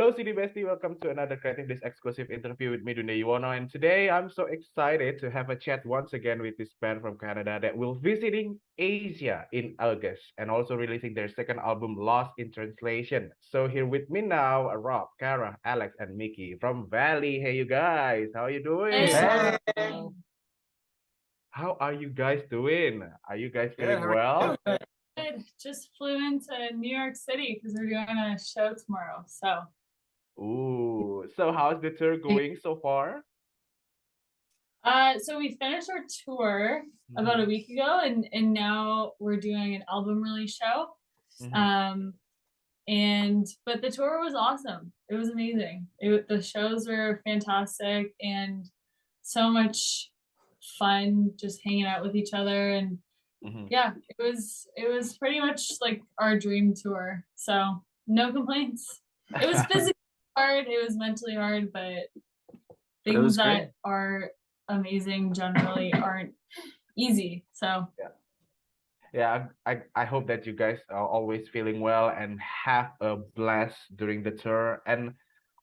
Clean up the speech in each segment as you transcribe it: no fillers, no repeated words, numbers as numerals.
Hello, City Bestie. Welcome to another Creativedisc exclusive interview with me, Dundhee Yuwono. And today I'm so excited to have a chat once again with this band from Canada that will visiting Asia in August and also releasing their second album, Lost in Translation. So here with me now are Rob, Karah, Alex, and Mikey from Valley. Hey, you guys, how are you doing? Hey. How are you guys doing? Are you guys Good, feeling well? Good. Just flew into New York City because we're doing a show tomorrow. So Ooh, so how's the tour going so far? so we finished our tour about a week ago, and now we're doing an album release show. But the tour was awesome. It was amazing. The shows were fantastic and so much fun just hanging out with each other, and yeah, it was pretty much like our dream tour. So no complaints. It was physically hard, it was mentally hard, but things that are amazing generally aren't easy. So yeah, I hope that you guys are always feeling well and have a blast during the tour. And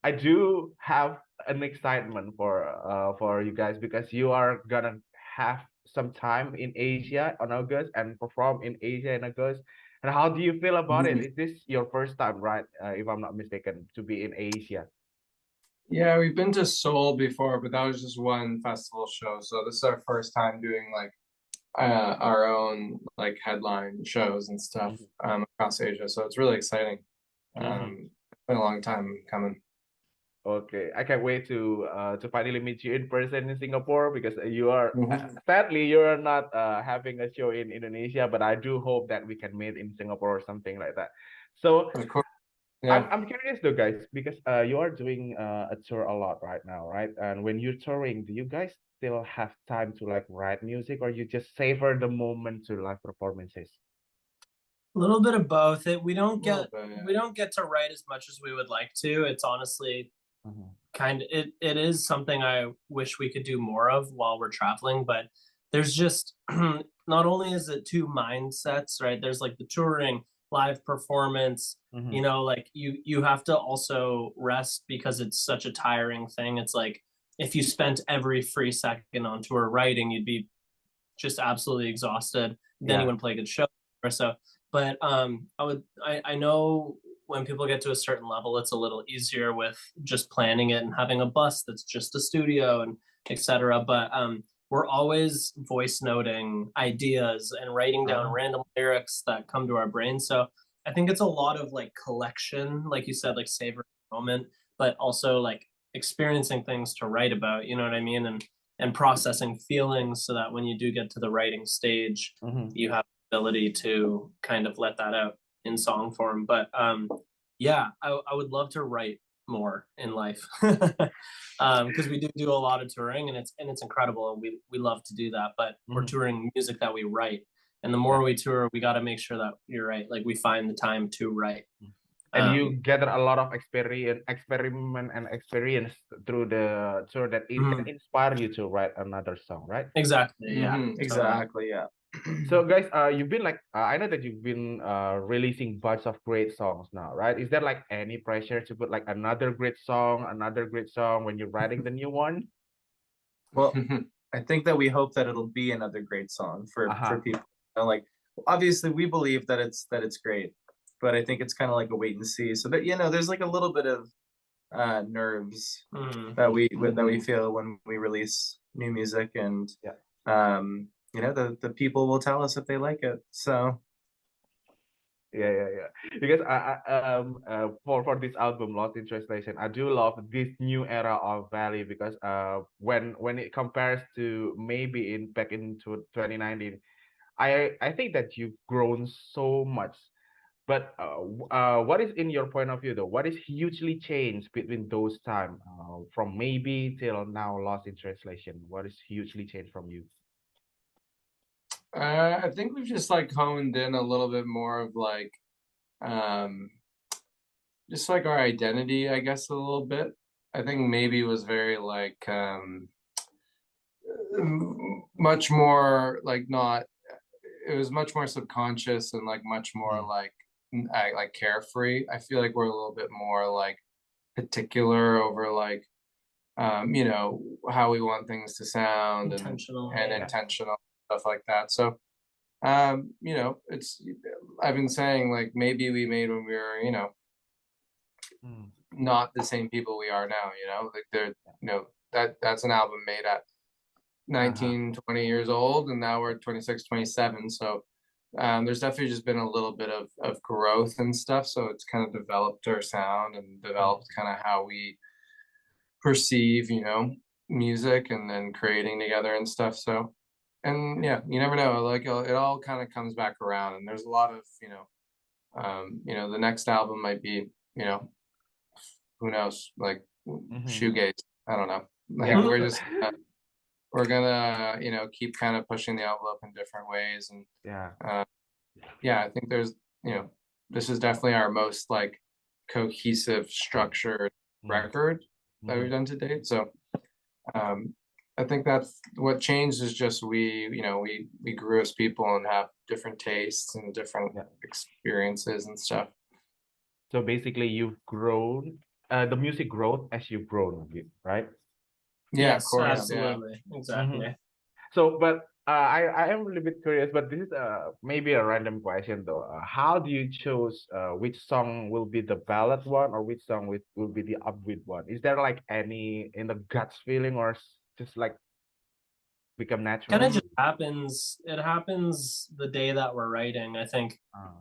I do have an excitement for you guys because you are gonna have some time in Asia on August and perform in Asia in August. And how do you feel about it? Is this your first time, right? If I'm not mistaken, to be in Asia. Yeah, we've been to Seoul before, but that was just one festival show. So this is our first time doing like our own like headline shows and stuff across Asia. So it's really exciting. It's been a long time coming. Okay, I can't wait to finally meet you in person in Singapore because you are sadly you are not having a show in Indonesia, but I do hope that we can meet in Singapore or something like that. So Of course. Yeah. I'm curious though, guys, because you are doing a tour a lot right now, right? And when you're touring, do you guys still have time to like write music, or you just savor the moment to live performances? A little bit of both. We don't Little get bit, yeah. we don't get to write as much as we would like to. It's honestly it is something I wish we could do more of while we're traveling, but there's just not only is it two mindsets, right? There's like the touring, live performance, you know, like you have to also rest because it's such a tiring thing. It's like if you spent every free second on tour writing, you'd be just absolutely exhausted. Then you wouldn't play a good show or so. But I know when people get to a certain level, it's a little easier with just planning it and having a bus that's just a studio and etc. But we're always voice noting ideas and writing down random lyrics that come to our brain. So I think it's a lot of like collection, like you said, like savor the moment, but also like experiencing things to write about, you know what I mean? And processing feelings so that when you do get to the writing stage, you have the ability to kind of let that out in song form. But yeah, I would love to write more in life because we do a lot of touring and it's incredible and we love to do that, but we're touring music that we write, and the more we tour, we got to make sure that you're right, like we find the time to write. And you gather a lot of experiment and experience through the tour that it can inspire you to write another song, right? Exactly. Yeah. Exactly. Yeah. So guys, you've been like I know that you've been releasing bunch of great songs now, right? Is there like any pressure to put like another great song when you're writing the new one? Well, I think that we hope that it'll be another great song for people. You know, like obviously we believe that it's great, but I think it's kind of like a wait and see. So that, you know, there's like a little bit of nerves that we feel when we release new music, and you know, the people will tell us if they like it. So yeah. Because for this album, Lost in Translation, I do love this new era of Valley because when it compares to maybe back in 2019, I think that you've grown so much. But what is in your point of view though? What is hugely changed between those time from maybe till now, Lost in Translation? What is hugely changed from you? I think we've just like honed in a little bit more of like just like our identity, I guess, a little bit. I think maybe it was very like much more like not, it was much more subconscious and like much more like carefree. I feel like we're a little bit more like particular over like you know, how we want things to sound Intentional, and yeah. intentional stuff like that. So you know, it's I've been saying like maybe we made when we were, you know, not the same people we are now, you know, like they're, you know, that's an album made at 19, 20 years old, and now we're 26, 27. So there's definitely just been a little bit of growth and stuff. So it's kind of developed our sound and developed kind of how we perceive, you know, music and then creating together and stuff. So, and yeah, you never know, like it all kind of comes back around, and there's a lot of, you know, the next album might be, you know, who knows, like shoegaze. I don't know. Like we're just we're gonna, you know, keep kind of pushing the envelope in different ways. And yeah, I think there's, you know, this is definitely our most like cohesive, structured record that we've done to date. So I think that's what changed, is just we, you know, we grew as people and have different tastes and different experiences and stuff. So basically, you've grown, the music growth as you've grown, right? Yeah, Yes, of course. absolutely. Yeah. Exactly. So, but I am a little bit curious, but this is maybe a random question though. How do you choose which song will be the ballad one or which song will be the upbeat one? Is there like any in the guts feeling, or just like become natural? Kind of just happens. It happens the day that we're writing, I think,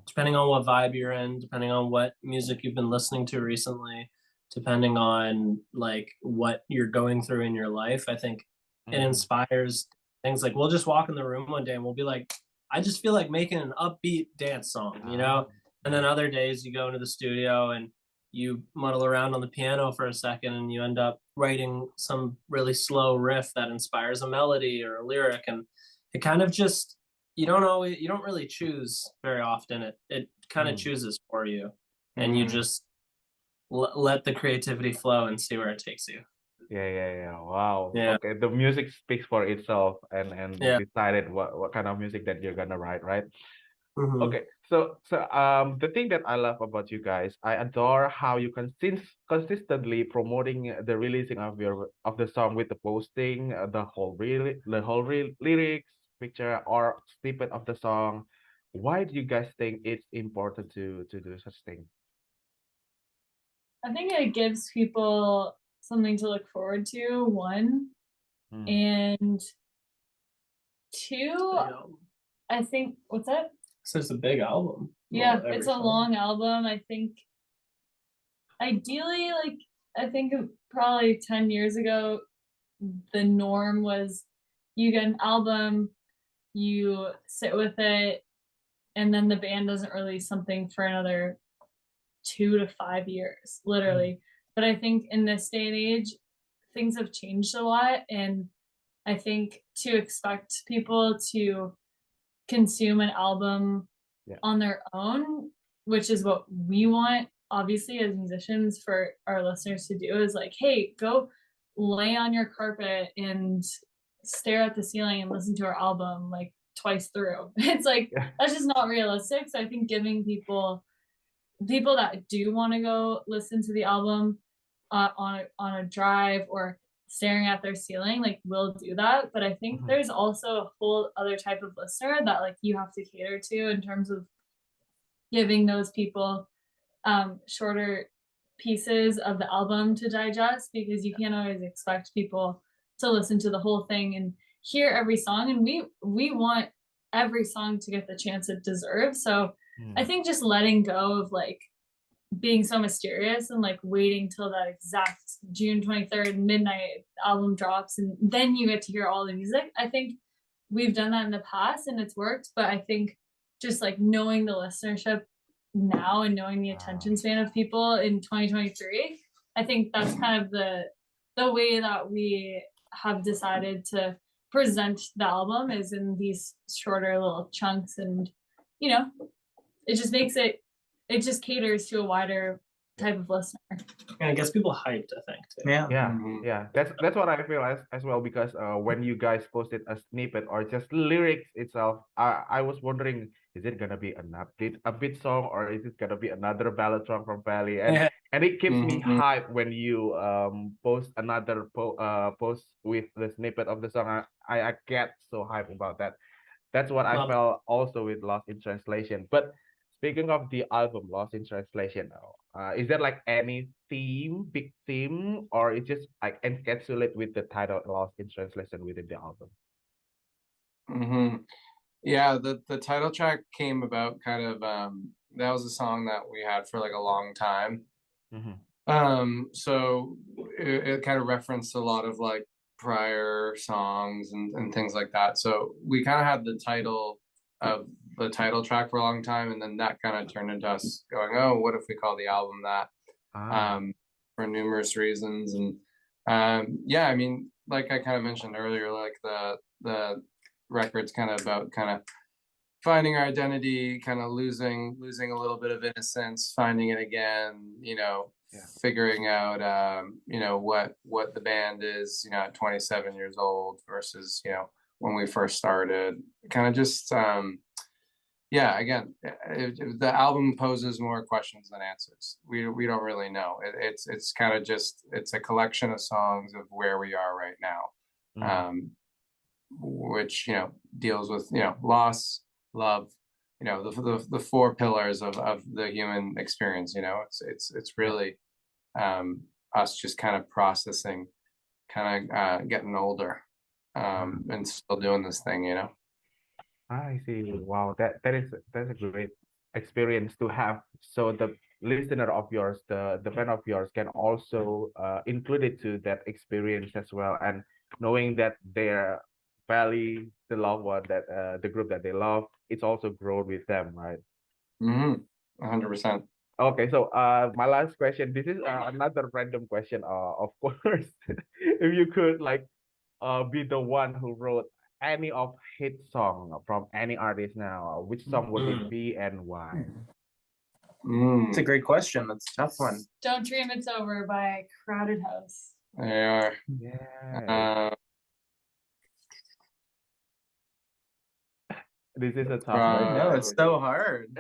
depending on what vibe you're in, depending on what music you've been listening to recently, depending on like what you're going through in your life. I think it inspires things. Like we'll just walk in the room one day and we'll be like, I just feel like making an upbeat dance song, you know? And then other days you go into the studio and you muddle around on the piano for a second and you end up writing some really slow riff that inspires a melody or a lyric. And it kind of just, you don't really choose very often. It kind of chooses for you, and you just let the creativity flow and see where it takes you. Yeah. Wow. Yeah. Okay. The music speaks for itself, and decided what kind of music that you're gonna write, right? Okay. So the thing that I love about you guys, I adore how you consistently promoting the releasing of the song with the posting, the whole lyrics, picture or snippet of the song. Why do you guys think it's important to do such thing? I think it gives people something to look forward to, one, and two, I think, what's that? So it's a big album. Yeah, it's a long album. I think ideally, like, I think probably 10 years ago, the norm was you get an album, you sit with it, and then the band doesn't release something for another 2 to 5 years, literally. But I think in this day and age, things have changed a lot. And I think to expect people to consume an album on their own, which is what we want, obviously, as musicians, for our listeners to do, is like, hey, go lay on your carpet and stare at the ceiling and listen to our album like twice through. It's like, that's just not realistic. So I think giving people that do want to go listen to the album on a drive or staring at their ceiling, like, will do that. But I think there's also a whole other type of listener that like you have to cater to in terms of giving those people shorter pieces of the album to digest, because you can't always expect people to listen to the whole thing and hear every song, and we want every song to get the chance it deserves. So I think just letting go of like being so mysterious and like waiting till that exact June 23rd midnight album drops and then you get to hear all the music. I think we've done that in the past and it's worked, but I think just like knowing the listenership now and knowing the attention span of people in 2023, I think that's kind of the way that we have decided to present the album, is in these shorter little chunks. And you know, it just makes it just caters to a wider type of listener. And it gets people hyped, I think, too. Yeah. That's what I feel as well, because when you guys posted a snippet or just lyrics itself, I was wondering, is it gonna be an upbeat song, or is it gonna be another ballad song from Valley? And Yeah. it keeps me Mhm. hyped when you post another post with the snippet of the song. I get so hyped about that. That's what I Love it. felt also with Lost in Translation. But speaking of the album Lost in Translation, is there like any big theme, or it just like encapsulate with the title Lost in Translation within the album? Mhm. Yeah, the title track came about kind of that was a song that we had for like a long time. So it kind of referenced a lot of like prior songs and things like that. So we kind of had the title of the title track for a long time, and then that kind of turned into us going, oh, what if we call the album that? For numerous reasons. And yeah, I mean, like I kind of mentioned earlier, like the record's kind of about kind of finding our identity, kind of losing a little bit of innocence, finding it again, figuring out what the band is, at 27 years old versus, when we first started. Kind of just yeah, again, the album poses more questions than answers. We don't really know. It's kind of just, it's a collection of songs of where we are right now, which deals with loss, love, the four pillars of the human experience. It's really us just kind of processing, kind of getting older, and still doing this thing. I see. Wow, that's a great experience to have. So the listener of yours, the fan of yours, can also include it to that experience as well, and knowing that their Valley, the loved one that the group that they love, it's also grown with them, right? 100%. Okay, so my last question. This is another random question. Of course, if you could like be the one who wrote any of hit song from any artist now, which song would it be and why? It's a great question. That's a tough one. Don't Dream It's Over by Crowded House. They are. Yeah. This is a tough I know, question. it's so hard.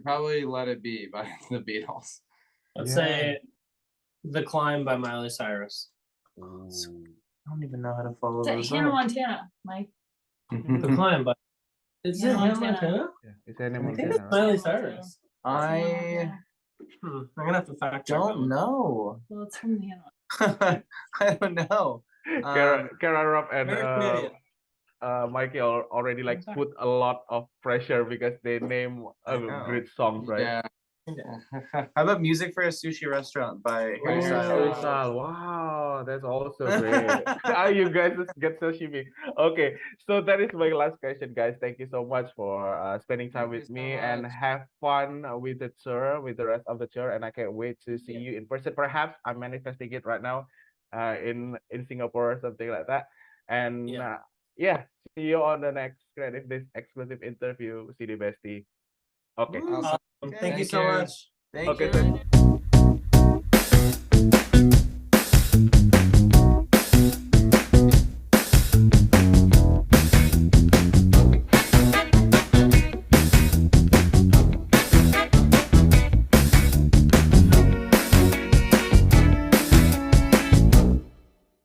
Probably Let It Be by the Beatles. Let's say The Climb by Miley Cyrus. Ooh. I don't even know how to follow It's those Hannah up. Montana, Mike. The Climb by... Is it Hannah Hannah Montana. Montana? Yeah, it's Hannah I think Montana, it's right? Miley Cyrus. I I'm gonna have to fact check that don't one. know. Well, it's from Hannah. I don't know. Karah, Rob, and American Idiot. Mikey already like put a lot of pressure because they name I know. great songs, right? Yeah. How about Music for a Sushi Restaurant by Harry Oh, Styles? Styles. Wow, that's also great. You guys just get sashimi. Okay, so that is my last question, guys. Thank you so much for spending time with Thank you so me, and much. have fun with the tour, with the rest of the tour. And I can't wait to see you in person. Perhaps I'm manifesting it right now, in Singapore or something like that. And yeah, see you on the next Creativedisc exclusive interview, CD Bestie. Okay. Awesome. Thank you so much. Thank Okay, you. so